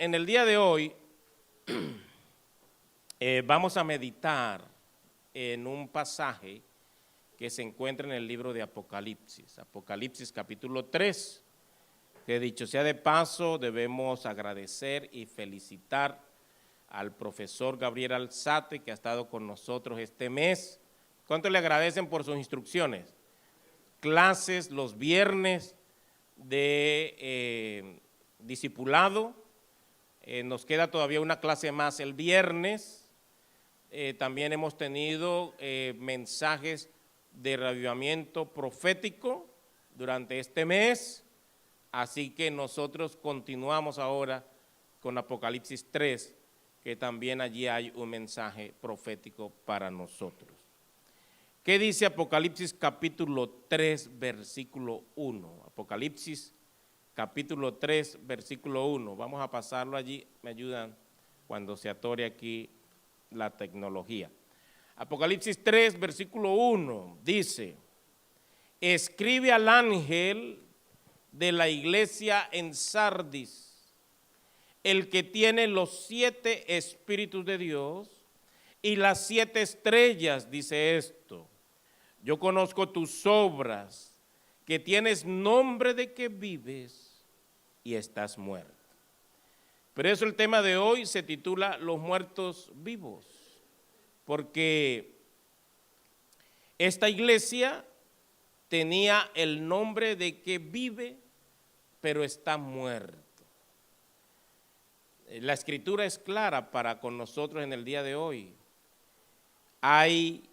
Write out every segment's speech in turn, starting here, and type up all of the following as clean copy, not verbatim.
En el día de hoy vamos a meditar en un pasaje que se encuentra en el libro de Apocalipsis, Apocalipsis capítulo 3, que dicho sea de paso debemos agradecer y felicitar al profesor Gabriel Alzate que ha estado con nosotros este mes. ¿Cuánto le agradecen por sus instrucciones? Clases los viernes de discipulado. Nos queda todavía una clase más el viernes. También hemos tenido mensajes de reavivamiento profético durante este mes, así que nosotros continuamos ahora con Apocalipsis 3, que también allí hay un mensaje profético para nosotros. ¿Qué dice Apocalipsis capítulo 3, versículo 1? Apocalipsis capítulo 3, versículo 1. Vamos a pasarlo allí, me ayudan cuando se atore aquí la tecnología. Apocalipsis 3, versículo 1 dice: escribe al ángel de la iglesia en Sardis, el que tiene los 7 espíritus de Dios y las 7 estrellas, dice esto: yo conozco tus obras, que tienes nombre de que vives y estás muerto. Pero eso el tema de hoy se titula Los muertos vivos, porque esta iglesia tenía el nombre de que vive, pero está muerto. La escritura es clara para con nosotros en el día de hoy. Hay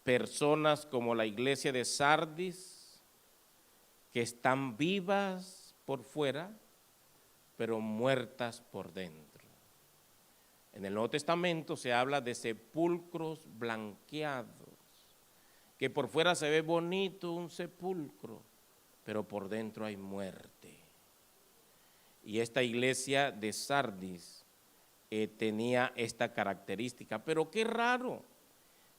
personas como la iglesia de Sardis que están vivas por fuera, pero muertas por dentro. En el Nuevo Testamento se habla de sepulcros blanqueados, que por fuera se ve bonito un sepulcro, pero por dentro hay muerte. Y esta iglesia de Sardis tenía esta característica, pero qué raro.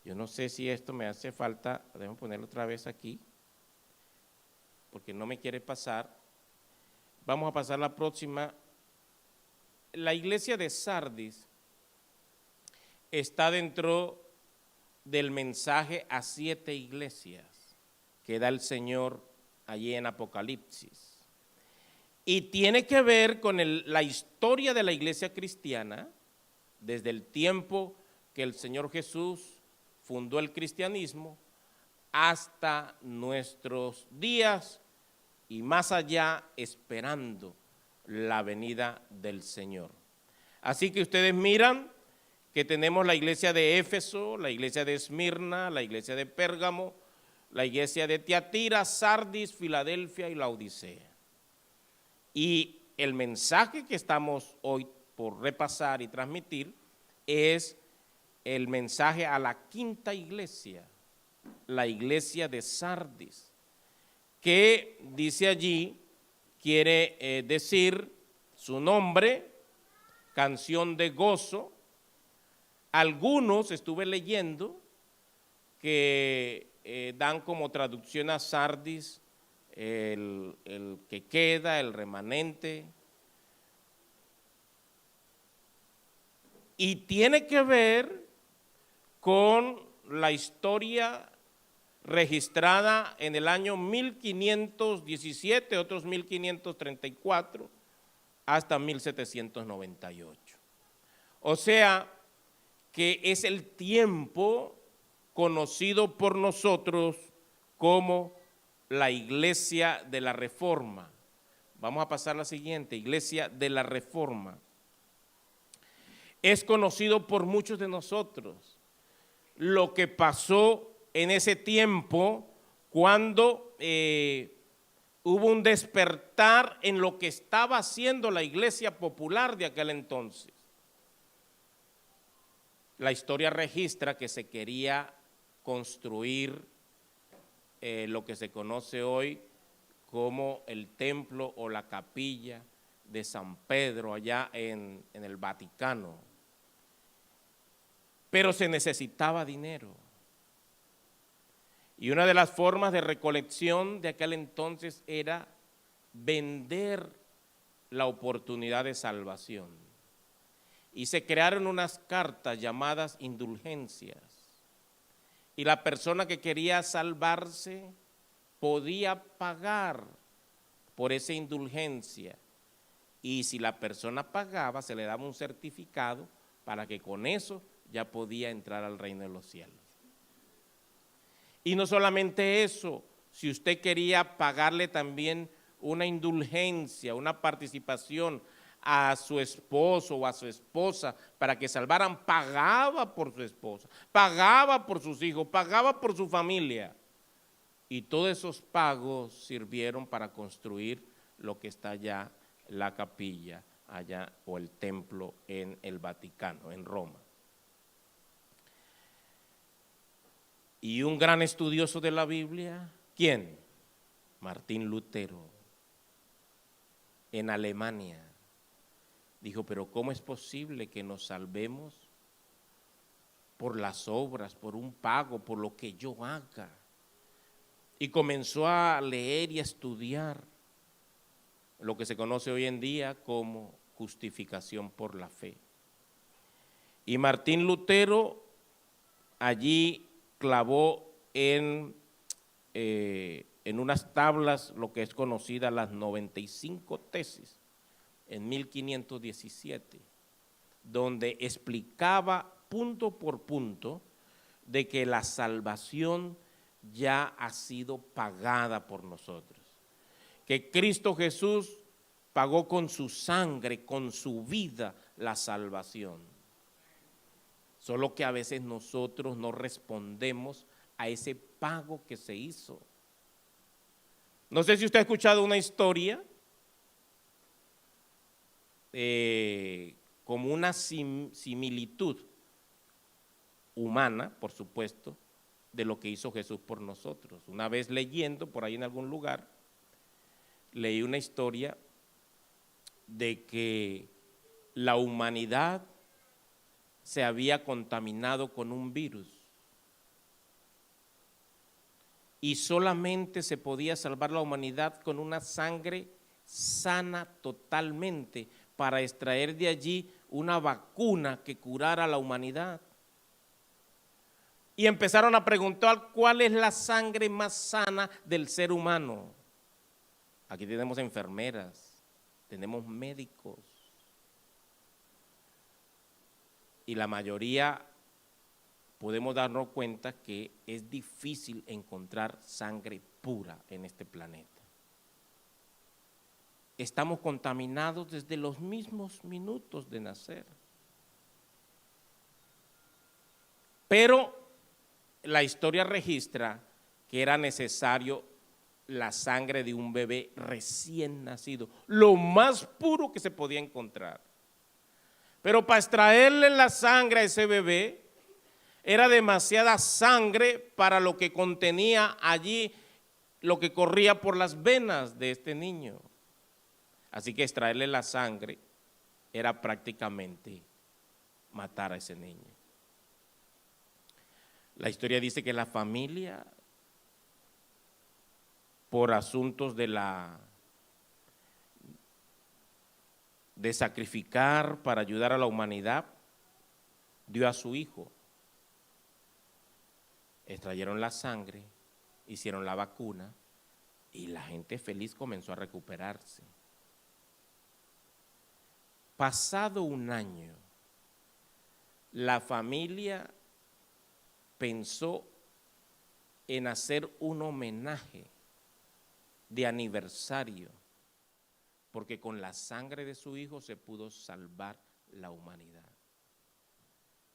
Yo no sé si esto me hace falta, déjame ponerlo otra vez aquí, porque no me quiere pasar. Vamos a pasar la próxima. La iglesia de Sardis está dentro del mensaje a 7 iglesias que da el Señor allí en Apocalipsis. Y tiene que ver con la historia de la iglesia cristiana desde el tiempo que el Señor Jesús fundó el cristianismo hasta nuestros días y más allá, esperando la venida del Señor. Así que ustedes miran que tenemos la iglesia de Éfeso, la iglesia de Esmirna, la iglesia de Pérgamo, la iglesia de Tiatira, Sardis, Filadelfia y Laodicea. Y el mensaje que estamos hoy por repasar y transmitir es el mensaje a la 5ª iglesia, la iglesia de Sardis, que dice allí, quiere decir su nombre, canción de gozo. Algunos estuve leyendo que dan como traducción a Sardis el que queda, el remanente. Y tiene que ver con la historia registrada en el año 1517, otros 1534, hasta 1798. O sea, que es el tiempo conocido por nosotros como la Iglesia de la Reforma. Vamos a pasar a la siguiente, Iglesia de la Reforma. Es conocido por muchos de nosotros lo que pasó en ese tiempo cuando hubo un despertar en lo que estaba haciendo la iglesia popular de aquel entonces. La historia registra que se quería construir lo que se conoce hoy como el templo o la capilla de San Pedro allá en el Vaticano. Pero se necesitaba dinero. Y una de las formas de recolección de aquel entonces era vender la oportunidad de salvación. Y se crearon unas cartas llamadas indulgencias. Y la persona que quería salvarse podía pagar por esa indulgencia. Y si la persona pagaba, se le daba un certificado para que con eso ya podía entrar al reino de los cielos. Y no solamente eso, si usted quería pagarle también una indulgencia, una participación a su esposo o a su esposa para que salvaran, pagaba por su esposa, pagaba por sus hijos, pagaba por su familia. Y todos esos pagos sirvieron para construir lo que está allá, la capilla, allá, o el templo en el Vaticano, en Roma. Y un gran estudioso de la Biblia, ¿quién? Martín Lutero, en Alemania. Dijo, pero ¿cómo es posible que nos salvemos por las obras, por un pago, por lo que yo haga? Y comenzó a leer y a estudiar lo que se conoce hoy en día como justificación por la fe. Y Martín Lutero allí clavó en unas tablas lo que es conocida las 95 tesis en 1517, donde explicaba punto por punto de que la salvación ya ha sido pagada por nosotros, que Cristo Jesús pagó con su sangre, con su vida, la salvación. Solo que a veces nosotros no respondemos a ese pago que se hizo. No sé si usted ha escuchado una historia como una similitud humana, por supuesto, de lo que hizo Jesús por nosotros. Una vez leyendo por ahí en algún lugar, leí una historia de que la humanidad se había contaminado con un virus y solamente se podía salvar la humanidad con una sangre sana totalmente para extraer de allí una vacuna que curara a la humanidad. Y empezaron a preguntar cuál es la sangre más sana del ser humano. Aquí tenemos enfermeras, tenemos médicos, y la mayoría podemos darnos cuenta que es difícil encontrar sangre pura en este planeta. Estamos contaminados desde los mismos minutos de nacer. Pero la historia registra que era necesario la sangre de un bebé recién nacido, lo más puro que se podía encontrar. Pero para extraerle la sangre a ese bebé, era demasiada sangre para lo que contenía allí, lo que corría por las venas de este niño. Así que extraerle la sangre era prácticamente matar a ese niño. La historia dice que la familia, por asuntos de sacrificar para ayudar a la humanidad, dio a su hijo. Extrayeron la sangre, hicieron la vacuna y la gente feliz comenzó a recuperarse. Pasado un año, la familia pensó en hacer un homenaje de aniversario, porque con la sangre de su hijo se pudo salvar la humanidad.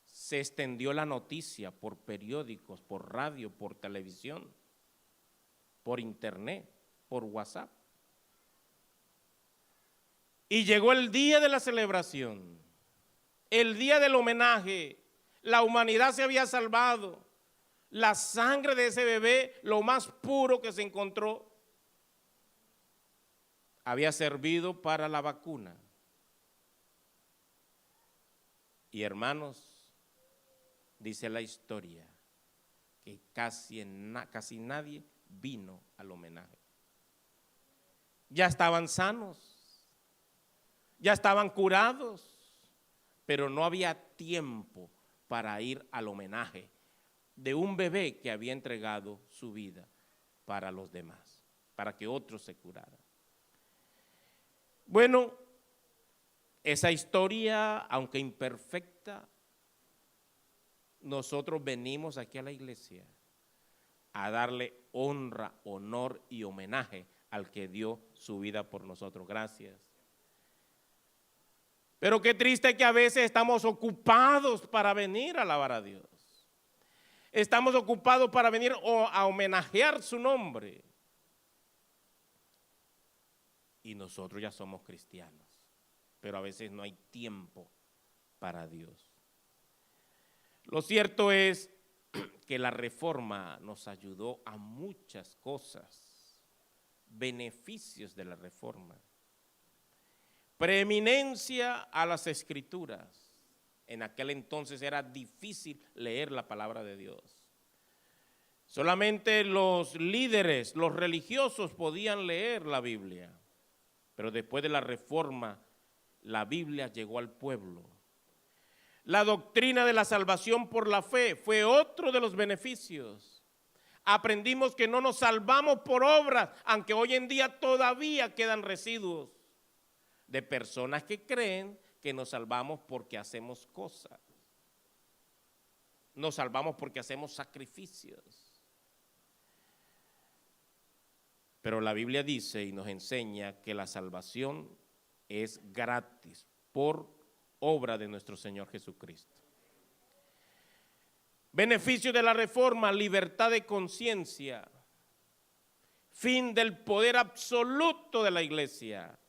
Se extendió la noticia por periódicos, por radio, por televisión, por internet, por WhatsApp. Y llegó el día de la celebración, el día del homenaje. La humanidad se había salvado. La sangre de ese bebé, lo más puro que se encontró, había servido para la vacuna. Y hermanos, dice la historia que casi nadie vino al homenaje. Ya estaban sanos, ya estaban curados, pero no había tiempo para ir al homenaje de un bebé que había entregado su vida para los demás, para que otros se curaran. Bueno, esa historia, aunque imperfecta, nosotros venimos aquí a la iglesia a darle honra, honor y homenaje al que dio su vida por nosotros. Gracias. Pero qué triste que a veces estamos ocupados para venir a alabar a Dios. Estamos ocupados para venir a homenajear su nombre. Y nosotros ya somos cristianos, pero a veces no hay tiempo para Dios. Lo cierto es que la reforma nos ayudó a muchas cosas, beneficios de la reforma. Preeminencia a las escrituras. En aquel entonces era difícil leer la palabra de Dios. Solamente los líderes, los religiosos podían leer la Biblia. Pero después de la reforma, la Biblia llegó al pueblo. La doctrina de la salvación por la fe fue otro de los beneficios. Aprendimos que no nos salvamos por obras, aunque hoy en día todavía quedan residuos de personas que creen que nos salvamos porque hacemos cosas. Nos salvamos porque hacemos sacrificios. Pero la Biblia dice y nos enseña que la salvación es gratis por obra de nuestro Señor Jesucristo. Beneficio de la reforma, libertad de conciencia, fin del poder absoluto de la iglesia,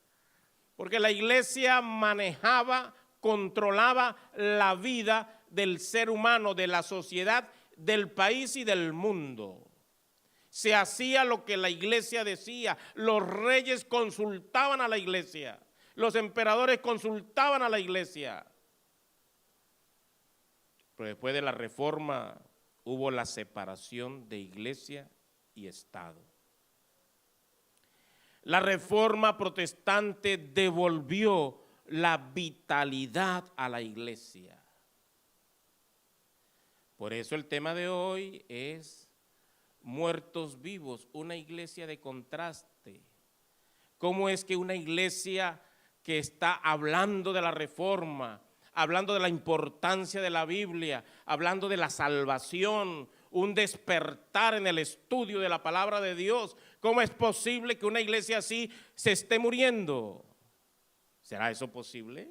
porque la iglesia manejaba, controlaba la vida del ser humano, de la sociedad, del país y del mundo. Se hacía lo que la iglesia decía, los reyes consultaban a la iglesia, los emperadores consultaban a la iglesia. Pero después de la reforma hubo la separación de iglesia y Estado. La reforma protestante devolvió la vitalidad a la iglesia. Por eso el tema de hoy es muertos vivos, una iglesia de contraste. ¿Cómo es que una iglesia que está hablando de la reforma, hablando de la importancia de la Biblia, hablando de la salvación, un despertar en el estudio de la palabra de Dios, cómo es posible que una iglesia así se esté muriendo? ¿Será eso posible?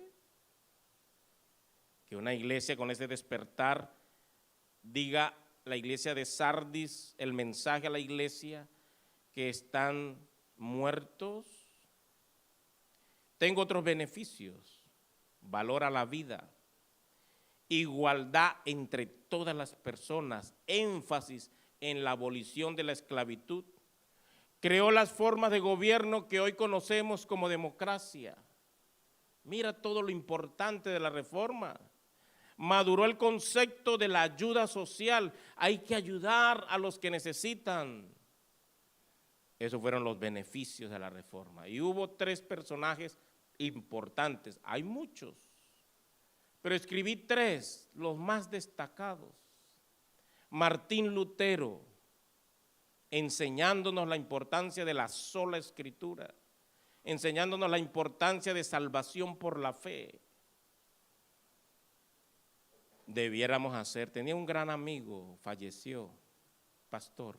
Que una iglesia con ese despertar diga, la iglesia de Sardis, el mensaje a la iglesia, que están muertos. Tengo otros beneficios, valor a la vida, igualdad entre todas las personas, énfasis en la abolición de la esclavitud, creó las formas de gobierno que hoy conocemos como democracia. Mira todo lo importante de la reforma. Maduró el concepto de la ayuda social. Hay que ayudar a los que necesitan. Esos fueron los beneficios de la reforma. Y hubo 3 personajes importantes. Hay muchos, pero escribí 3, los más destacados. Martín Lutero, enseñándonos la importancia de la sola escritura, enseñándonos la importancia de salvación por la fe. Debiéramos hacer, tenía un gran amigo, falleció, pastor.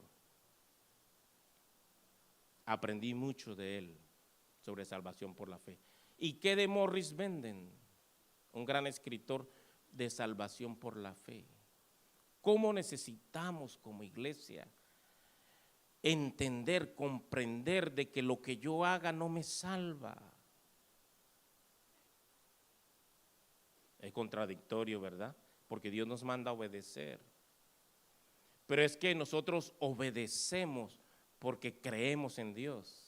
Aprendí mucho de él sobre salvación por la fe. ¿Y qué de Morris Benden? Un gran escritor de salvación por la fe. ¿Cómo necesitamos como iglesia entender, comprender de que lo que yo haga no me salva? Es contradictorio, ¿verdad? Porque Dios nos manda a obedecer. Pero es que nosotros obedecemos porque creemos en Dios.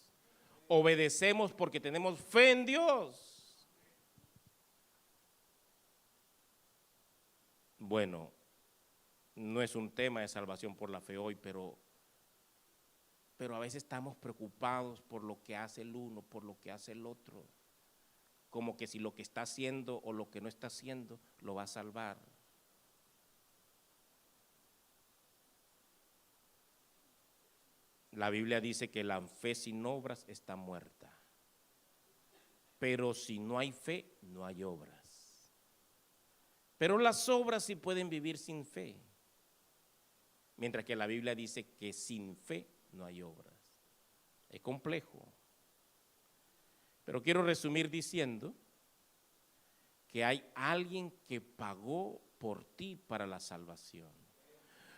Obedecemos porque tenemos fe en Dios. Bueno, no es un tema de salvación por la fe hoy, pero a veces estamos preocupados por lo que hace el uno, por lo que hace el otro. como que si lo que está haciendo o lo que no está haciendo lo va a salvar. La Biblia dice que la fe sin obras está muerta. Pero si no hay fe, no hay obras. Pero las obras sí pueden vivir sin fe. Mientras que la Biblia dice que sin fe no hay obras. Es complejo. Pero quiero resumir diciendo que hay alguien que pagó por ti para la salvación.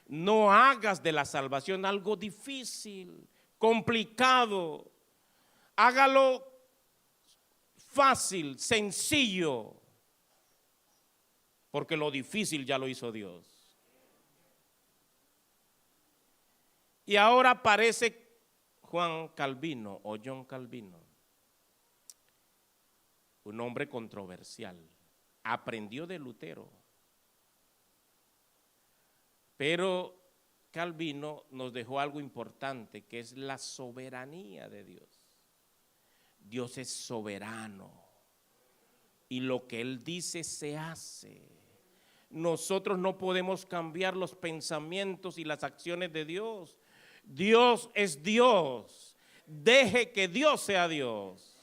No hagas de la salvación algo difícil, complicado. Hágalo fácil, sencillo, porque lo difícil ya lo hizo Dios. Y ahora aparece Juan Calvino o John Calvino, un hombre controversial. Aprendió de Lutero. Pero Calvino nos dejó algo importante, que es la soberanía de Dios. Dios es soberano y lo que Él dice se hace. Nosotros no podemos cambiar los pensamientos y las acciones de Dios. Dios es Dios. Deje que Dios sea Dios.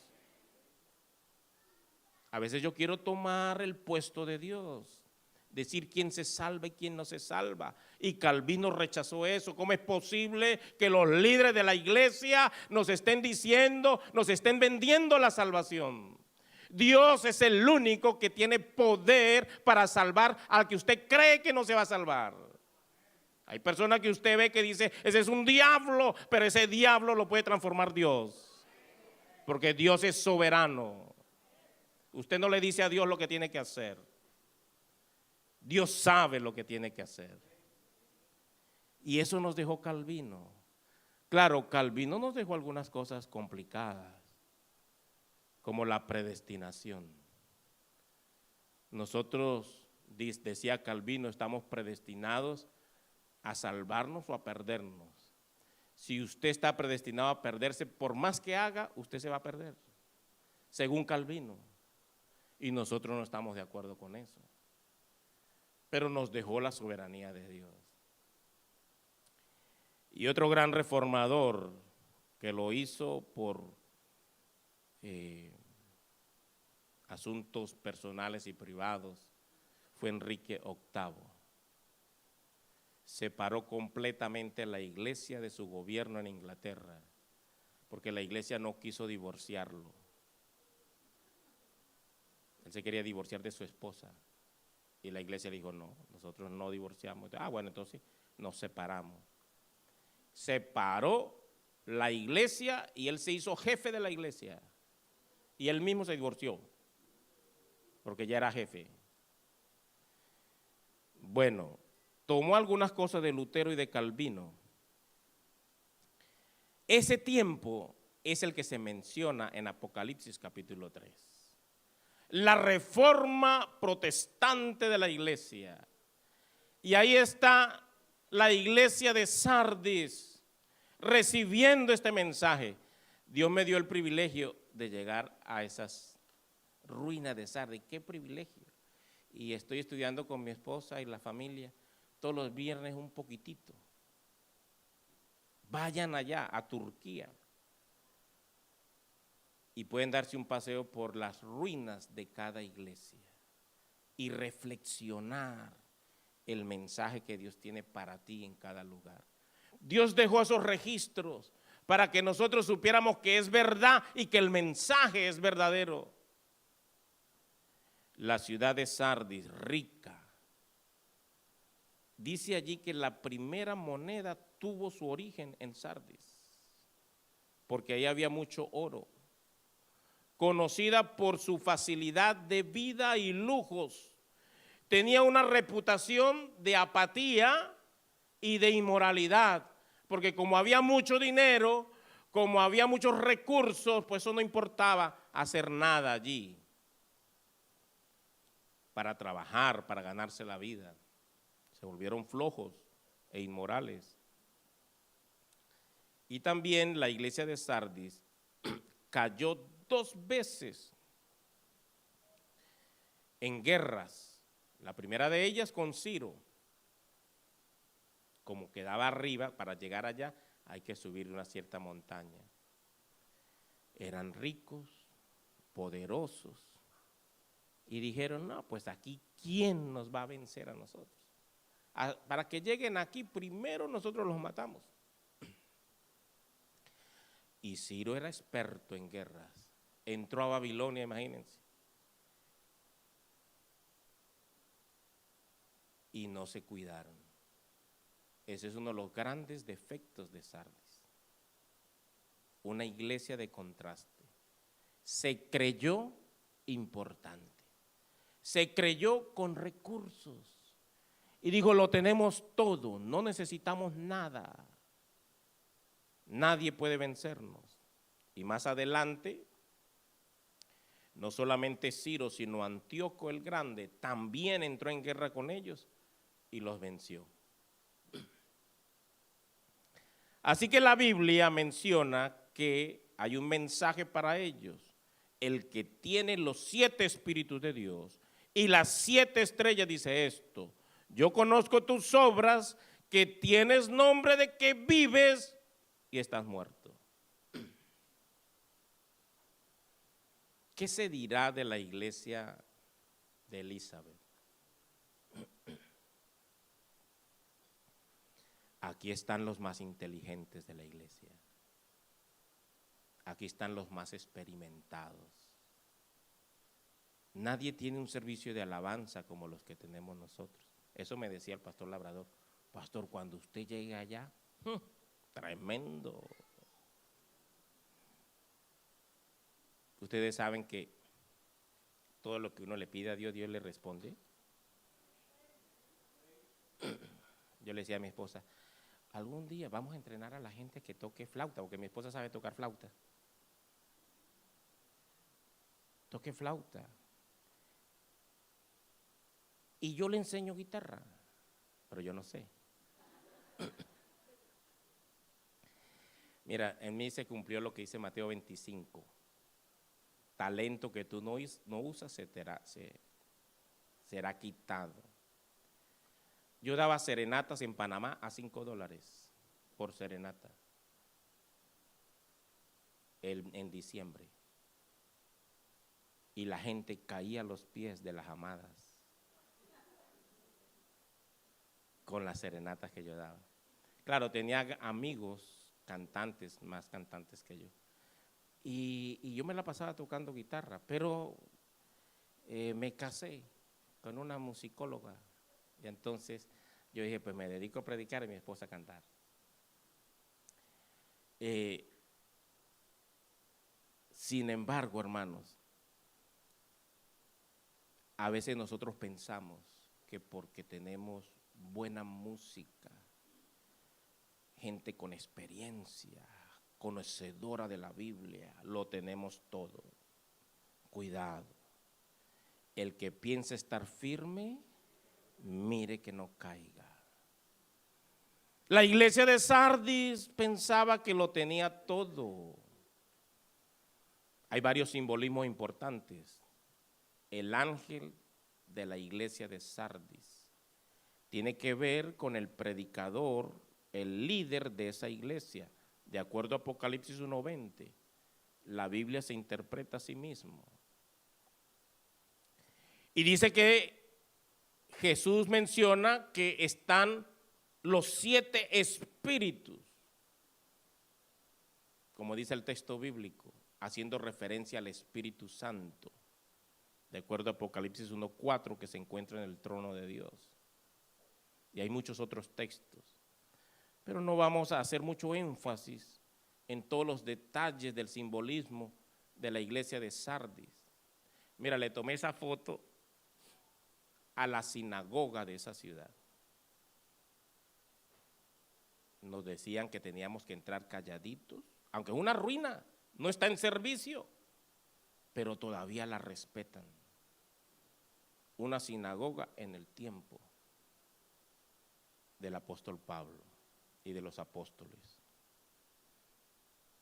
A veces yo quiero tomar el puesto de Dios, decir quién se salva y quién no se salva. Y Calvino rechazó eso. ¿Cómo es posible que los líderes de la iglesia nos estén diciendo, nos estén vendiendo la salvación? Dios es el único que tiene poder para salvar al que usted cree que no se va a salvar. Hay personas que usted ve que dice, ese es un diablo, pero ese diablo lo puede transformar Dios. Porque Dios es soberano. Usted no le dice a Dios lo que tiene que hacer. Dios sabe lo que tiene que hacer. Y eso nos dejó Calvino. Claro, Calvino nos dejó algunas cosas complicadas, como la predestinación. Nosotros, decía Calvino, estamos predestinados a salvarnos o a perdernos. Si usted está predestinado a perderse, por más que haga, usted se va a perder, según Calvino. Y nosotros no estamos de acuerdo con eso. Pero nos dejó la soberanía de Dios. Y otro gran reformador que lo hizo por asuntos personales y privados fue Enrique VIII. Separó completamente la iglesia de su gobierno en Inglaterra, porque la iglesia no quiso divorciarlo. Él se quería divorciar de su esposa. Y la iglesia le dijo, no, nosotros no divorciamos. Bueno, entonces nos separamos. Separó la iglesia y él se hizo jefe de la iglesia. Y él mismo se divorció, porque ya era jefe. Bueno, tomó algunas cosas de Lutero y de Calvino. Ese tiempo es el que se menciona en Apocalipsis capítulo 3. La reforma protestante de la iglesia. Y ahí está la iglesia de Sardis recibiendo este mensaje. Dios me dio el privilegio de llegar a esas ruinas de Sardis. ¡Qué privilegio! Y estoy estudiando con mi esposa y la familia todos los viernes un poquitito. Vayan allá, a Turquía. Y pueden darse un paseo por las ruinas de cada iglesia y reflexionar el mensaje que Dios tiene para ti en cada lugar. Dios dejó esos registros para que nosotros supiéramos que es verdad y que el mensaje es verdadero. La ciudad de Sardis, rica. Dice allí que la primera moneda tuvo su origen en Sardis, porque ahí había mucho oro. Conocida por su facilidad de vida y lujos, tenía una reputación de apatía y de inmoralidad, porque como había mucho dinero, como había muchos recursos, pues eso no importaba hacer nada allí para trabajar, para ganarse la vida. Se volvieron flojos e inmorales. Y también la iglesia de Sardis cayó 2 veces en guerras. La primera de ellas con Ciro. Como quedaba arriba, para llegar allá hay que subir una cierta montaña. Eran ricos, poderosos, y dijeron, no, pues aquí, ¿quién nos va a vencer a nosotros? Para que lleguen aquí, primero nosotros los matamos. Y Ciro era experto en guerras. Entró a Babilonia, imagínense. Y no se cuidaron. Ese es uno de los grandes defectos de Sardis. Una iglesia de contraste. Se creyó importante. Se creyó con recursos. Y dijo, lo tenemos todo, no necesitamos nada. Nadie puede vencernos. Y más adelante, no solamente Ciro, sino Antíoco el Grande, también entró en guerra con ellos y los venció. Así que la Biblia menciona que hay un mensaje para ellos. El que tiene los 7 espíritus de Dios y las 7 estrellas dice esto: yo conozco tus obras, que tienes nombre de que vives y estás muerto. ¿Qué se dirá de la iglesia de Elizabeth? Aquí están los más inteligentes de la iglesia. Aquí están los más experimentados. Nadie tiene un servicio de alabanza como los que tenemos nosotros. Eso me decía el pastor Labrador. Pastor, cuando usted llegue allá, tremendo. Ustedes saben que todo lo que uno le pide a Dios, Dios le responde. Yo le decía a mi esposa, algún día vamos a entrenar a la gente que toque flauta, porque mi esposa sabe tocar flauta. Toque flauta. Y yo le enseño guitarra, pero yo no sé. Mira, en mí se cumplió lo que dice Mateo 25. Talento que tú no usas será quitado. Yo daba serenatas en Panamá a $5 por serenata en diciembre. Y la gente caía a los pies de las amadas con las serenatas que yo daba. Claro, tenía amigos cantantes, más cantantes que yo. Y yo me la pasaba tocando guitarra, pero me casé con una musicóloga. Y entonces yo dije, pues me dedico a predicar y mi esposa a cantar. Sin embargo, hermanos, a veces nosotros pensamos que porque tenemos buena música, gente con experiencia, conocedora de la Biblia, lo tenemos todo. Cuidado. El que piensa estar firme, mire que no caiga. La iglesia de Sardis pensaba que lo tenía todo. Hay varios simbolismos importantes. El ángel de la iglesia de Sardis tiene que ver con el predicador, el líder de esa iglesia. De acuerdo a Apocalipsis 1:20, la Biblia se interpreta a sí mismo. Y dice que Jesús menciona que están los 7 espíritus, como dice el texto bíblico, haciendo referencia al Espíritu Santo, de acuerdo a Apocalipsis 1:4, que se encuentra en el trono de Dios. Y hay muchos otros textos. Pero no vamos a hacer mucho énfasis en todos los detalles del simbolismo de la iglesia de Sardis. Mira, le tomé esa foto a la sinagoga de esa ciudad. Nos decían que teníamos que entrar calladitos, aunque es una ruina, no está en servicio, pero todavía la respetan. Una sinagoga en el tiempo del apóstol Pablo y de los apóstoles.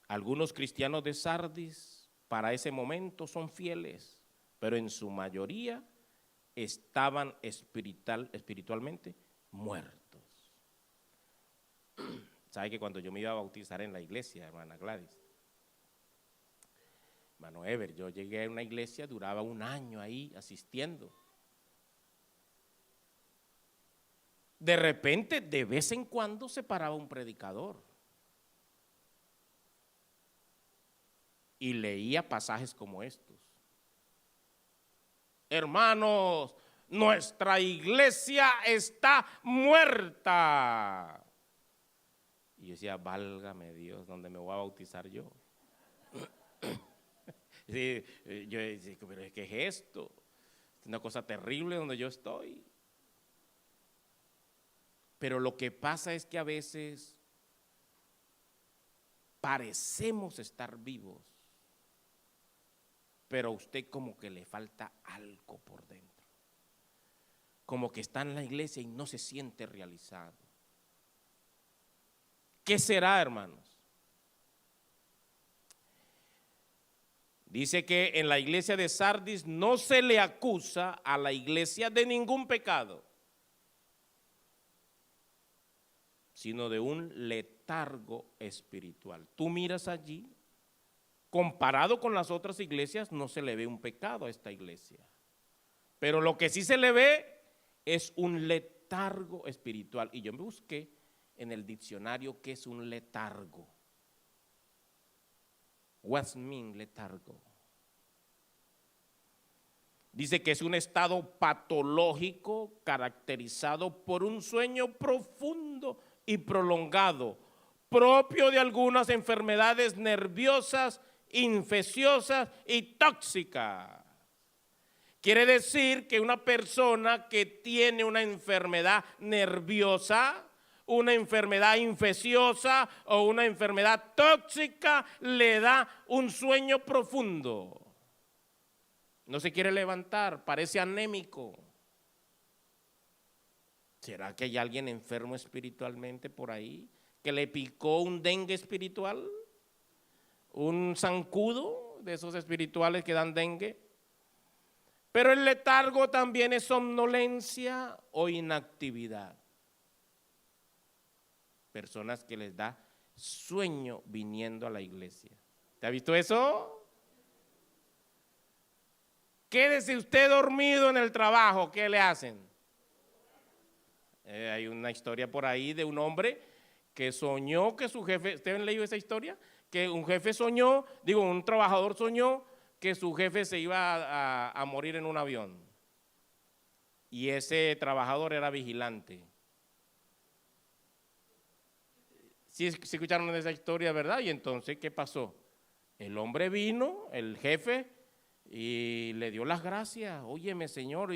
Algunos cristianos de Sardis para ese momento son fieles, pero en su mayoría estaban espiritualmente muertos. ¿Sabe que cuando yo me iba a bautizar en la iglesia, hermana Gladys, hermano Ever, yo llegué a una iglesia, duraba un año ahí asistiendo. De repente, de vez en cuando se paraba un predicador y leía pasajes como estos. Hermanos, nuestra iglesia está muerta. Y yo decía, válgame Dios, ¿dónde me voy a bautizar yo? Sí, yo decía, pero ¿qué es esto? Es una cosa terrible donde yo estoy. Pero lo que pasa es que a veces parecemos estar vivos, pero a usted como que le falta algo por dentro. Como que está en la iglesia y no se siente realizado. ¿Qué será, hermanos? Dice que en la iglesia de Sardis no se le acusa a la iglesia de ningún pecado, sino de un letargo espiritual. Tú miras allí, comparado con las otras iglesias, no se le ve un pecado a esta iglesia. Pero lo que sí se le ve es un letargo espiritual. Y yo me busqué en el diccionario qué es un letargo. What's mean letargo? Dice que es un estado patológico caracterizado por un sueño profundo y prolongado, propio de algunas enfermedades nerviosas, infecciosas y tóxicas. Quiere decir que una persona que tiene una enfermedad nerviosa, una enfermedad infecciosa o una enfermedad tóxica le da un sueño profundo. No se quiere levantar, parece anémico. ¿Será que hay alguien enfermo espiritualmente por ahí? ¿Que le picó un dengue espiritual? ¿Un zancudo de esos espirituales que dan dengue? Pero el letargo también es somnolencia o inactividad. Personas que les da sueño viniendo a la iglesia. ¿Te ha visto eso? Quédese usted dormido en el trabajo, ¿qué le hacen? Hay una historia por ahí de un hombre que soñó que su jefe, ¿ustedes han leído esa historia? Que un jefe soñó, un trabajador soñó que su jefe se iba a morir en un avión. Y ese trabajador era vigilante. Sí escucharon esa historia, ¿verdad? Y entonces, ¿qué pasó? El hombre vino, el jefe, y le dio las gracias. Óyeme, señor,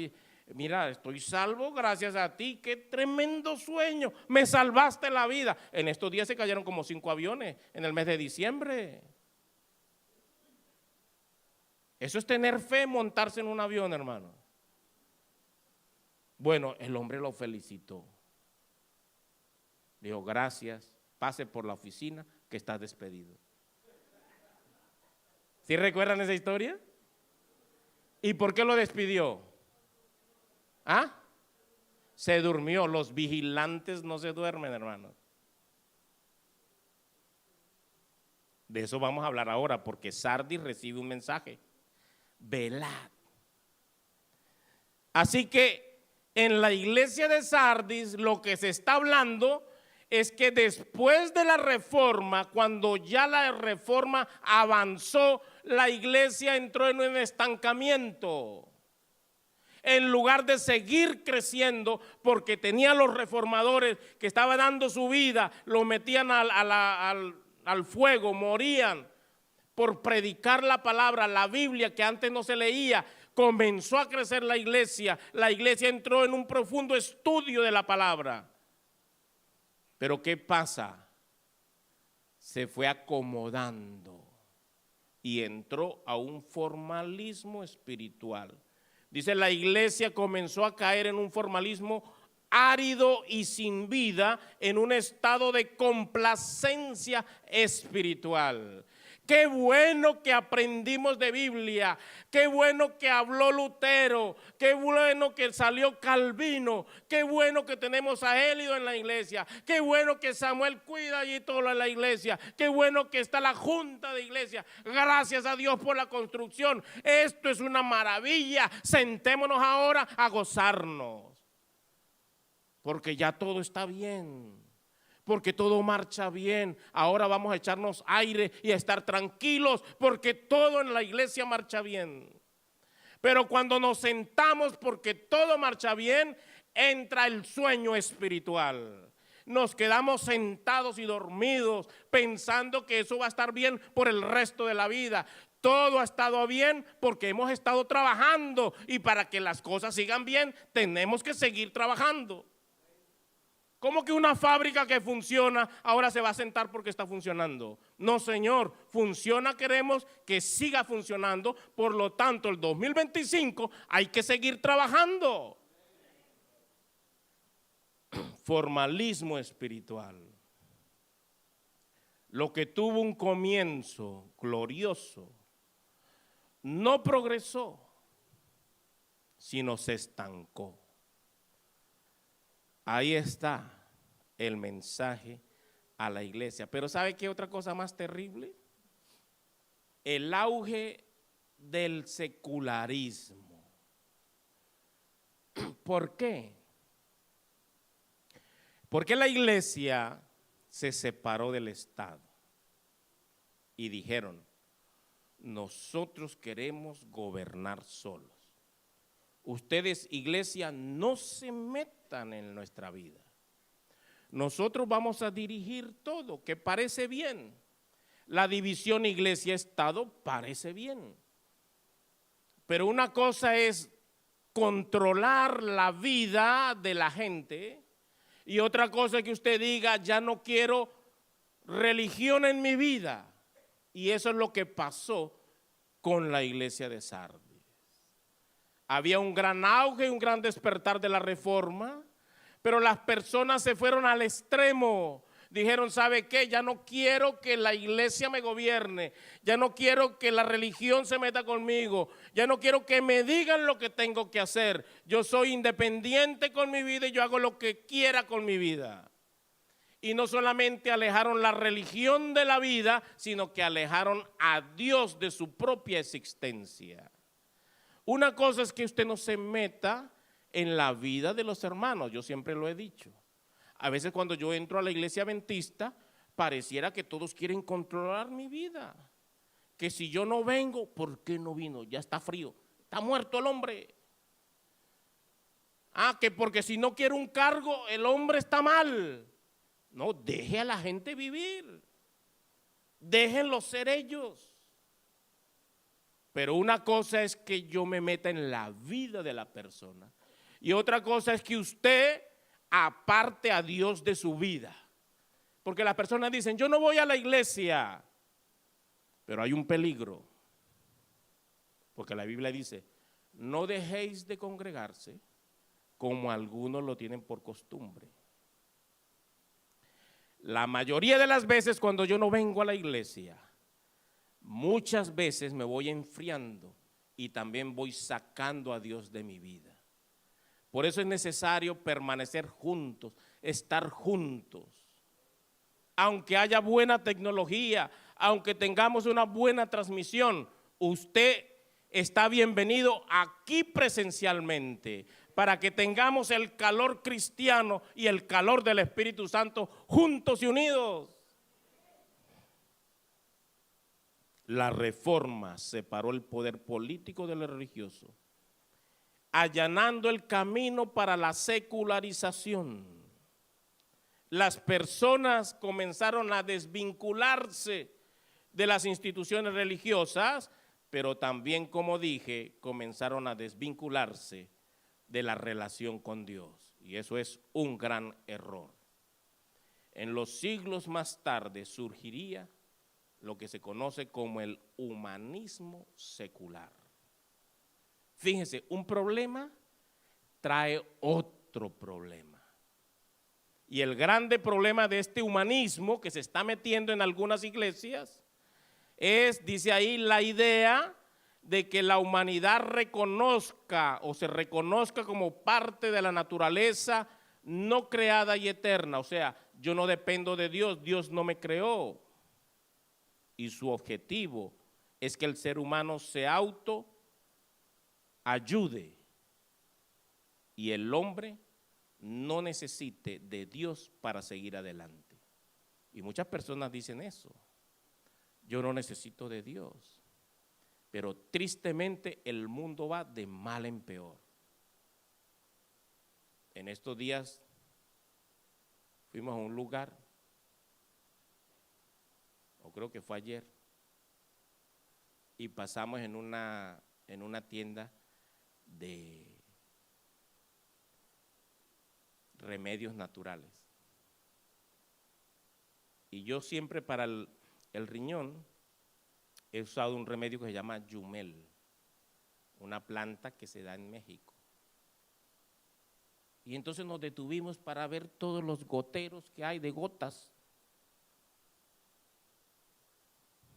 mira, estoy salvo gracias a ti. Qué tremendo sueño, me salvaste la vida. En estos días se cayeron como 5 aviones en el mes de diciembre. Eso es tener fe, montarse en un avión, hermano. Bueno, el hombre lo felicitó. Dijo, gracias, pase por la oficina que está despedido. ¿Sí recuerdan esa historia? ¿Y por qué lo despidió? ¿Ah? Se durmió. Los vigilantes no se duermen, hermanos. De eso vamos a hablar ahora, porque Sardis recibe un mensaje. Velad. Así que en la iglesia de Sardis lo que se está hablando es que después de la reforma, cuando ya la reforma avanzó, la iglesia entró en un estancamiento. En lugar de seguir creciendo, porque tenía los reformadores que estaban dando su vida, lo metían al fuego, morían por predicar la palabra, la Biblia que antes no se leía. Comenzó a crecer la iglesia entró en un profundo estudio de la palabra. Pero ¿qué pasa? Se fue acomodando y entró a un formalismo espiritual. Dice, la iglesia comenzó a caer en un formalismo árido y sin vida, en un estado de complacencia espiritual. Qué bueno que aprendimos de Biblia, qué bueno que habló Lutero, qué bueno que salió Calvino, qué bueno que tenemos a Hélio en la iglesia, qué bueno que Samuel cuida allí todo en la iglesia, qué bueno que está la junta de iglesia. Gracias a Dios por la construcción. Esto es una maravilla. Sentémonos ahora a gozarnos, porque ya todo está bien. Porque todo marcha bien. Ahora vamos a echarnos aire y a estar tranquilos porque todo en la iglesia marcha bien. Pero cuando nos sentamos porque todo marcha bien, entra el sueño espiritual. Nos quedamos sentados y dormidos pensando que eso va a estar bien por el resto de la vida. Todo ha estado bien porque hemos estado trabajando, y para que las cosas sigan bien tenemos que seguir trabajando. ¿Cómo que una fábrica que funciona ahora se va a sentar porque está funcionando? No, señor, funciona, queremos que siga funcionando, por lo tanto el 2025 hay que seguir trabajando. Formalismo espiritual. Lo que tuvo un comienzo glorioso no progresó, sino se estancó. Ahí está el mensaje a la iglesia. Pero ¿sabe qué otra cosa más terrible? El auge del secularismo. ¿Por qué? Porque la iglesia se separó del Estado y dijeron: nosotros queremos gobernar solos. Ustedes, iglesia, no se metan en nuestra vida. Nosotros vamos a dirigir todo, que parece bien. La división iglesia-estado parece bien. Pero una cosa es controlar la vida de la gente, y otra cosa es que usted diga: ya no quiero religión en mi vida. Y eso es lo que pasó con la iglesia de Sardis. Había un gran auge, un gran despertar de la reforma, pero las personas se fueron al extremo. Dijeron: ¿sabe qué? Ya no quiero que la iglesia me gobierne, ya no quiero que la religión se meta conmigo, ya no quiero que me digan lo que tengo que hacer. Yo soy independiente con mi vida y yo hago lo que quiera con mi vida. Y no solamente alejaron la religión de la vida, sino que alejaron a Dios de su propia existencia. Una cosa es que usted no se meta en la vida de los hermanos, yo siempre lo he dicho. A veces cuando yo entro a la iglesia adventista, pareciera que todos quieren controlar mi vida. Que si yo no vengo, ¿por qué no vino? Ya está frío, está muerto el hombre. Que porque si no quiere un cargo, el hombre está mal. No, deje a la gente vivir. Déjenlos ser ellos. Pero una cosa es que yo me meta en la vida de la persona, y otra cosa es que usted aparte a Dios de su vida. Porque las personas dicen: yo no voy a la iglesia. Pero hay un peligro. Porque la Biblia dice: no dejéis de congregarse como algunos lo tienen por costumbre. La mayoría de las veces cuando yo no vengo a la iglesia, muchas veces me voy enfriando y también voy sacando a Dios de mi vida. Por eso es necesario permanecer juntos, estar juntos. Aunque haya buena tecnología, aunque tengamos una buena transmisión, usted está bienvenido aquí presencialmente para que tengamos el calor cristiano y el calor del Espíritu Santo juntos y unidos. La reforma separó el poder político de lo religioso, allanando el camino para la secularización. Las personas comenzaron a desvincularse de las instituciones religiosas, pero también, como dije, comenzaron a desvincularse de la relación con Dios, y eso es un gran error. En los siglos más tarde surgiría lo que se conoce como el humanismo secular. Fíjense, un problema trae otro problema. Y el grande problema de este humanismo que se está metiendo en algunas iglesias dice ahí, la idea de que la humanidad reconozca o se reconozca como parte de la naturaleza no creada y eterna. O sea, yo no dependo de Dios, Dios no me creó. Y su objetivo es que el ser humano se auto ayude y el hombre no necesite de Dios para seguir adelante. Y muchas personas dicen eso. Yo no necesito de Dios. Pero tristemente el mundo va de mal en peor. En estos días fuimos a un lugar, o creo que fue ayer, y pasamos en una tienda de remedios naturales. Y yo siempre para el riñón he usado un remedio que se llama yumel, una planta que se da en México. Y entonces nos detuvimos para ver todos los goteros que hay de gotas.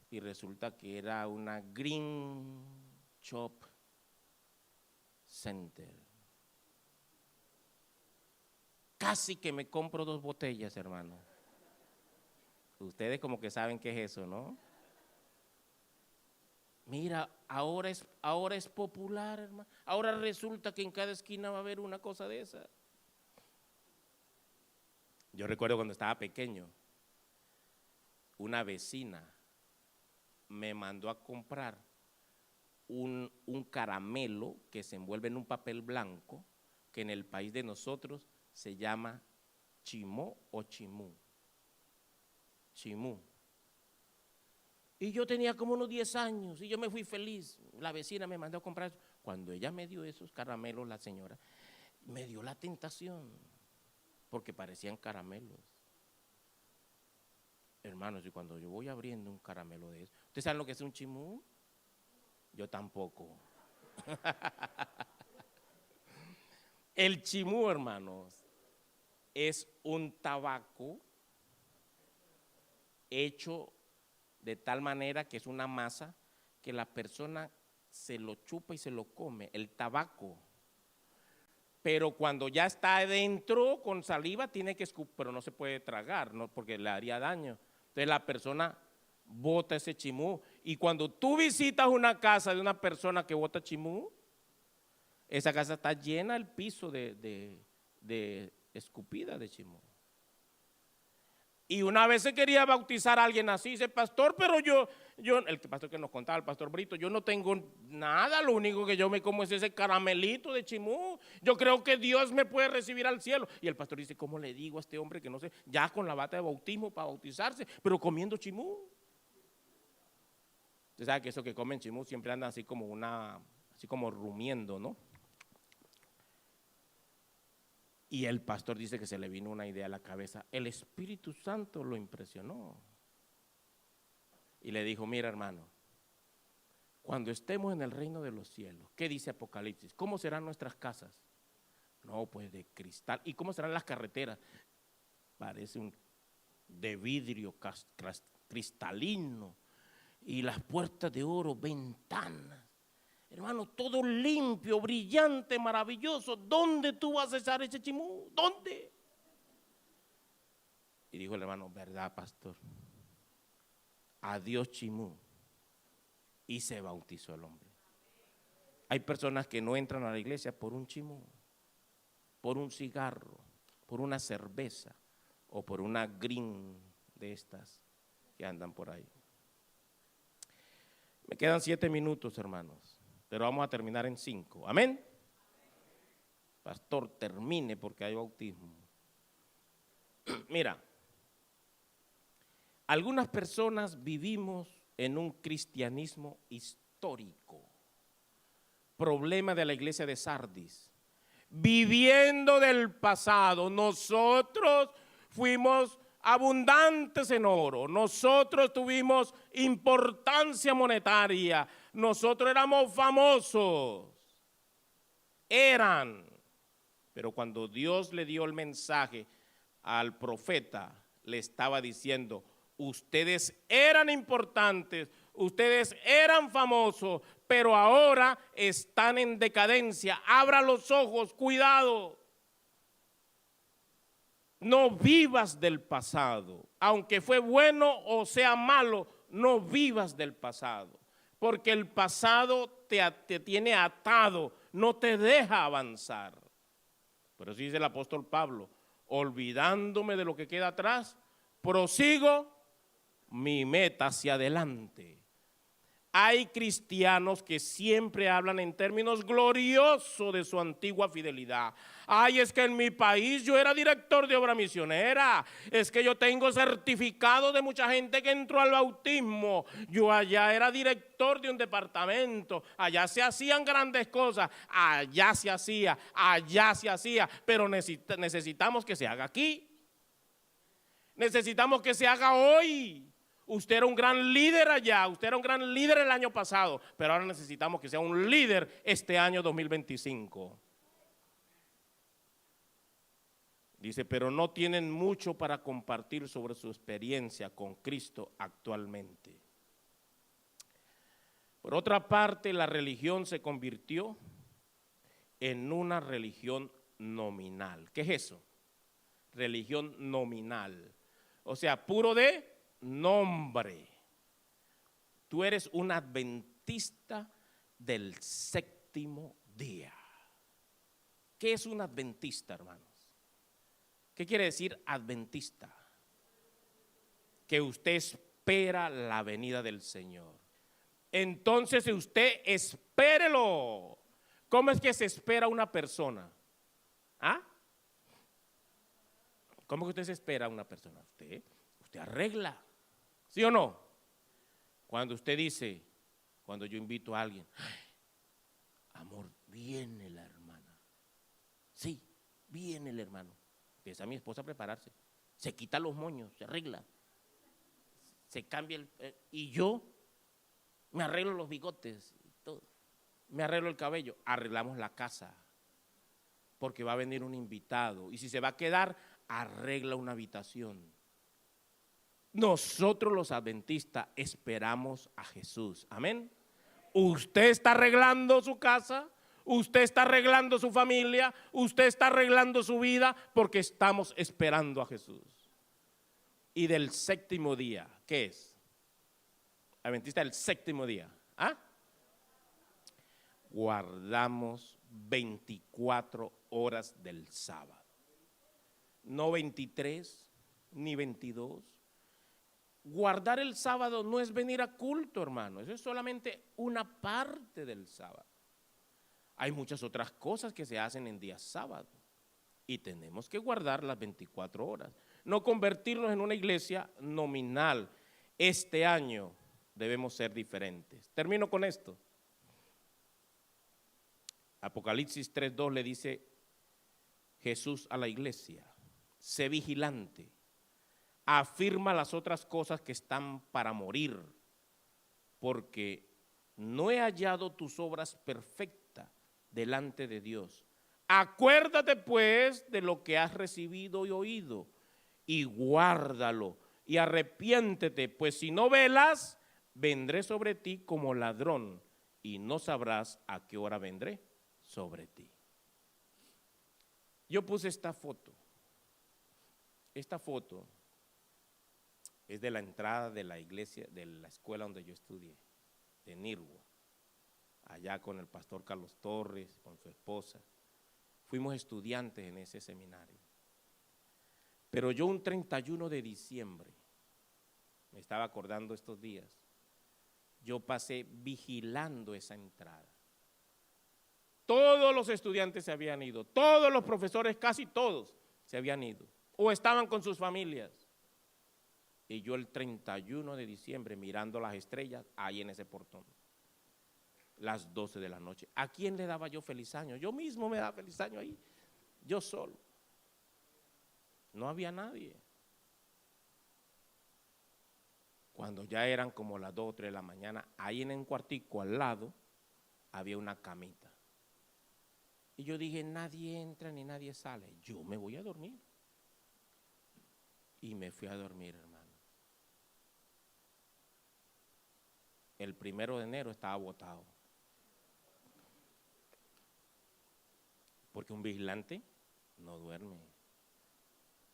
Y resulta que era una Green Shop Center. Casi que me compro 2 botellas, hermano. Ustedes como que saben qué es eso, ¿no? Mira, ahora es popular, hermano. Ahora resulta que en cada esquina va a haber una cosa de esa. Yo recuerdo cuando estaba pequeño, una vecina me mandó a comprar un caramelo que se envuelve en un papel blanco, que en el país de nosotros se llama chimó o chimú. Chimú. Y yo tenía como unos 10 años y yo me fui feliz. La vecina me mandó a comprar eso. Cuando ella me dio esos caramelos, la señora, me dio la tentación, porque parecían caramelos. Hermanos, y cuando yo voy abriendo un caramelo de eso, ¿ustedes saben lo que es un chimú? Yo tampoco. El chimú, hermanos, es un tabaco hecho de tal manera que es una masa que la persona se lo chupa y se lo come, el tabaco. Pero cuando ya está adentro con saliva tiene que escupir, pero no se puede tragar, ¿no? Porque le haría daño. Entonces la persona bota ese chimú. Y cuando tú visitas una casa de una persona que bota chimú, esa casa está llena el piso de escupida de chimú. Y una vez se quería bautizar a alguien así, dice, pastor, pero yo, el pastor que nos contaba, el pastor Brito, yo no tengo nada, lo único que yo me como es ese caramelito de chimú. Yo creo que Dios me puede recibir al cielo. Y el pastor dice, ¿cómo le digo a este hombre que no sé, ya con la bata de bautismo para bautizarse, pero comiendo chimú? Usted sabe que esos que comen chimú siempre andan así como rumiendo, ¿no? Y el pastor dice que se le vino una idea a la cabeza. El Espíritu Santo lo impresionó. Y le dijo, mira hermano, cuando estemos en el reino de los cielos, ¿qué dice Apocalipsis? ¿Cómo serán nuestras casas? No, pues de cristal. ¿Y cómo serán las carreteras? Parece de vidrio cristalino. Y las puertas de oro, ventanas. Hermano, todo limpio, brillante, maravilloso. ¿Dónde tú vas a echar ese chimú? ¿Dónde? Y dijo el hermano, ¿verdad, pastor? Adiós chimú. Y se bautizó el hombre. Hay personas que no entran a la iglesia por un chimú, por un cigarro, por una cerveza o por una green de estas que andan por ahí. Me quedan 7 minutos, hermanos. Pero vamos a terminar en 5. ¿Amén? Pastor, termine porque hay bautismo. Mira, algunas personas vivimos en un cristianismo histórico. Problema de la iglesia de Sardis. Viviendo del pasado. Nosotros fuimos abundantes en oro, nosotros tuvimos importancia monetaria, nosotros éramos famosos, pero cuando Dios le dio el mensaje al profeta, le estaba diciendo, ustedes eran importantes, Ustedes eran famosos, pero ahora están en decadencia. Abra los ojos, cuidado. No vivas del pasado. Aunque fue bueno o sea malo, no vivas del pasado. Porque el pasado te tiene atado, no te deja avanzar. Pero así dice el apóstol Pablo, olvidándome de lo que queda atrás, prosigo mi meta hacia adelante. Hay cristianos que siempre hablan en términos gloriosos de su antigua fidelidad. Ay, es que en mi país yo era director de obra misionera. Es que yo tengo certificado de mucha gente que entró al bautismo. Yo allá era director de un departamento. Allá se hacían grandes cosas. Allá se hacía, allá se hacía. Pero necesitamos que se haga aquí. Necesitamos que se haga hoy. Usted era un gran líder allá, usted era un gran líder el año pasado, pero ahora necesitamos que sea un líder este año 2025. Dice, pero no tienen mucho para compartir sobre su experiencia con Cristo actualmente. Por otra parte, la religión se convirtió en una religión nominal. ¿Qué es eso? Religión nominal. O sea, puro de nombre. Tú eres un adventista del séptimo día. ¿Qué es un adventista, hermanos? ¿Qué quiere decir adventista? Que usted espera la venida del Señor. Entonces usted espérelo. ¿Cómo es que se espera una persona? ¿Ah? ¿Cómo que usted se espera a una persona? Usted arregla. ¿Sí o no? Cuando usted dice, cuando yo invito a alguien, amor, viene la hermana. Sí, viene el hermano. Empieza mi esposa a prepararse. Se quita los moños, se arregla. Se cambia y yo me arreglo los bigotes, todo. Me arreglo el cabello, arreglamos la casa. Porque va a venir un invitado. Y si se va a quedar, arregla una habitación. Nosotros los adventistas esperamos a Jesús. Amén. Usted está arreglando su casa, usted está arreglando su familia, usted está arreglando su vida porque estamos esperando a Jesús. Y del séptimo día, ¿qué es? Adventista del séptimo día. ¿Ah? Guardamos 24 horas del sábado. No 23 ni 22. Guardar el sábado no es venir a culto, hermano. Eso es solamente una parte del sábado. Hay muchas otras cosas que se hacen en días sábado. Y tenemos que guardar las 24 horas. No convertirnos en una iglesia nominal. Este año debemos ser diferentes. Termino con esto. Apocalipsis 3:2 le dice Jesús a la iglesia, sé vigilante, afirma las otras cosas que están para morir, porque no he hallado tus obras perfectas delante de Dios. Acuérdate pues de lo que has recibido y oído, y guárdalo, y arrepiéntete, pues si no velas, vendré sobre ti como ladrón, y no sabrás a qué hora vendré sobre ti. Yo puse esta foto. Esta foto es de la entrada de la iglesia, de la escuela donde yo estudié, de Nirgua, allá con el pastor Carlos Torres, con su esposa. Fuimos estudiantes en ese seminario. Pero yo un 31 de diciembre, me estaba acordando estos días, yo pasé vigilando esa entrada. Todos los estudiantes se habían ido, todos los profesores, casi todos se habían ido, o estaban con sus familias. Y yo el 31 de diciembre mirando las estrellas ahí en ese portón, las 12 de la noche. ¿A quién le daba yo feliz año? Yo mismo me daba feliz año ahí, yo solo. No había nadie. Cuando ya eran como las 2 o 3 de la mañana, ahí en un cuartico al lado había una camita. Y yo dije, nadie entra ni nadie sale, yo me voy a dormir. Y me fui a dormir, hermano. el 1 de enero estaba botado. Porque un vigilante no duerme,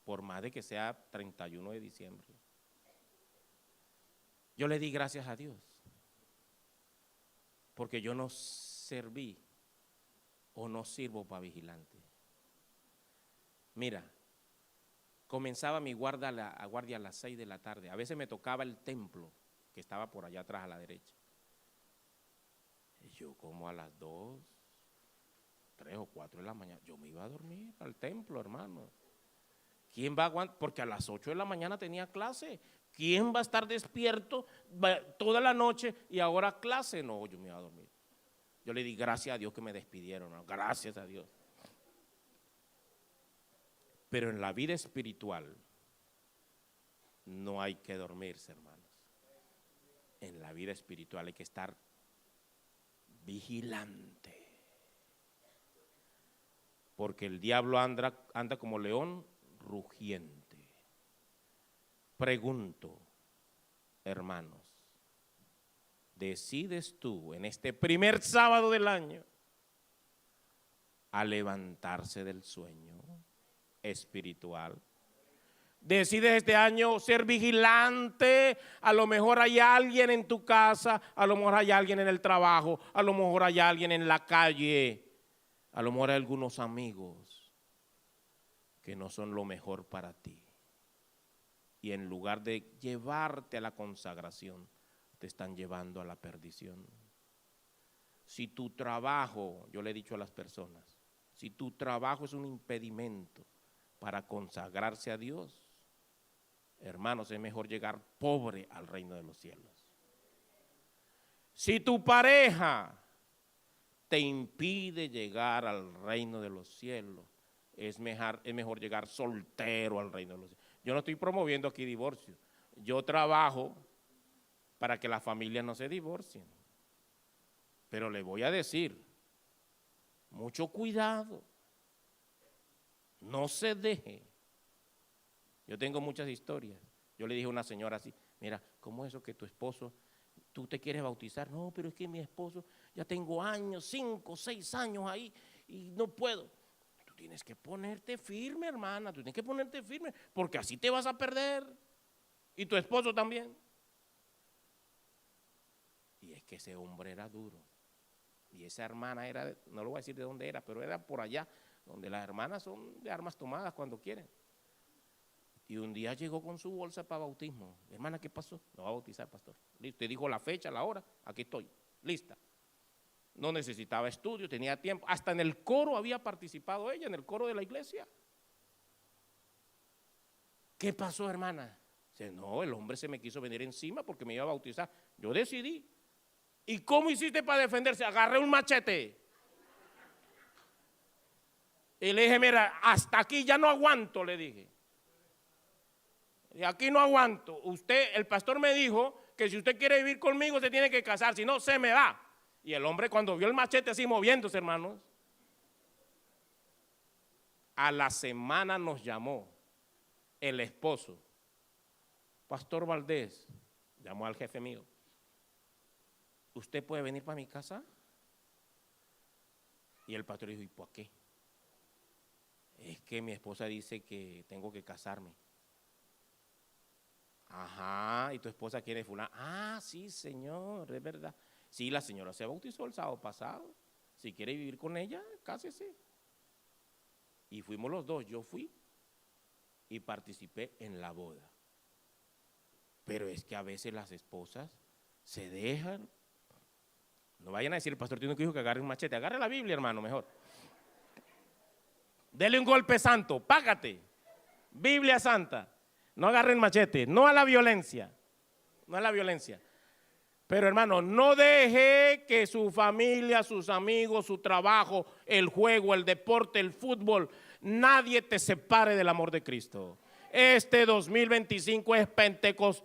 por más de que sea 31 de diciembre. Yo le di gracias a Dios, porque yo no serví o no sirvo para vigilante. Mira, comenzaba mi guardia a las 6 de la tarde. A veces me tocaba el templo, que estaba por allá atrás a la derecha. Y yo como a las 2, 3 o 4 de la mañana, yo me iba a dormir al templo, hermano. ¿Quién va a aguantar? Porque a las 8 de la mañana tenía clase. ¿Quién va a estar despierto toda la noche y ahora clase? No, yo me iba a dormir. Yo le di gracias a Dios que me despidieron, ¿no? Gracias a Dios. Pero en la vida espiritual no hay que dormirse, hermanos. En la vida espiritual hay que estar vigilante. Porque el diablo anda como león rugiente. Pregunto, hermanos, ¿decides tú en este primer sábado del año a levantarse del sueño espiritual? ¿Decides este año ser vigilante? A lo mejor hay alguien en tu casa, a lo mejor hay alguien en el trabajo, a lo mejor hay alguien en la calle, a lo mejor hay algunos amigos que no son lo mejor para ti. Y en lugar de llevarte a la consagración, te están llevando a la perdición. Si tu trabajo, yo le he dicho a las personas, si tu trabajo es un impedimento para consagrarse a Dios, hermanos, es mejor llegar pobre al reino de los cielos. Si tu pareja te impide llegar al reino de los cielos, es mejor llegar soltero al reino de los cielos. Yo no estoy promoviendo aquí divorcio. Yo trabajo para que las familias no se divorcien. Pero le voy a decir, mucho cuidado. No se deje. Yo tengo muchas historias. Yo le dije a una señora así, mira, ¿cómo es eso que tu esposo, tú te quieres bautizar? No, pero es que mi esposo, ya tengo años, 5, 6 años ahí y no puedo. Tú tienes que ponerte firme, hermana, tú tienes que ponerte firme, porque así te vas a perder. Y tu esposo también. Y es que ese hombre era duro. Y esa hermana era, no lo voy a decir de dónde era, pero era por allá, donde las hermanas son de armas tomadas cuando quieren. Y un día llegó con su bolsa para bautismo. Hermana, ¿qué pasó? No va a bautizar, pastor. Usted dijo la fecha, la hora, aquí estoy, lista. No necesitaba estudio, tenía tiempo. Hasta en el coro había participado ella, en el coro de la iglesia. ¿Qué pasó, hermana? Dice, no, el hombre se me quiso venir encima porque me iba a bautizar. Yo decidí. ¿Y cómo hiciste para defenderse? Agarré un machete. Y le dije, mira, hasta aquí ya no aguanto, le dije. Y aquí no aguanto. El pastor me dijo que si usted quiere vivir conmigo se tiene que casar, si no se me va. Y el hombre cuando vio el machete así moviéndose, hermanos, a la semana nos llamó el esposo. Pastor Valdés, llamó al jefe mío. ¿Usted puede venir para mi casa? Y el pastor dijo, ¿y por qué? Es que mi esposa dice que tengo que casarme. Ajá, ¿y tu esposa quiere fulano? Ah, sí, señor, es verdad. Sí, la señora se bautizó el sábado pasado. Si quiere vivir con ella, cásese. Y fuimos los dos, yo fui y participé en la boda. Pero es que a veces las esposas se dejan. No vayan a decir, el pastor tiene que dijo que agarre un machete. Agarre la Biblia, hermano, mejor. Dele un golpe santo, págate. Biblia santa. No agarren machete, no a la violencia. No a la violencia. Pero hermano, no deje que su familia, sus amigos, su trabajo, el juego, el deporte, el fútbol, nadie te separe del amor de Cristo. Este 2025 es Pentecostés.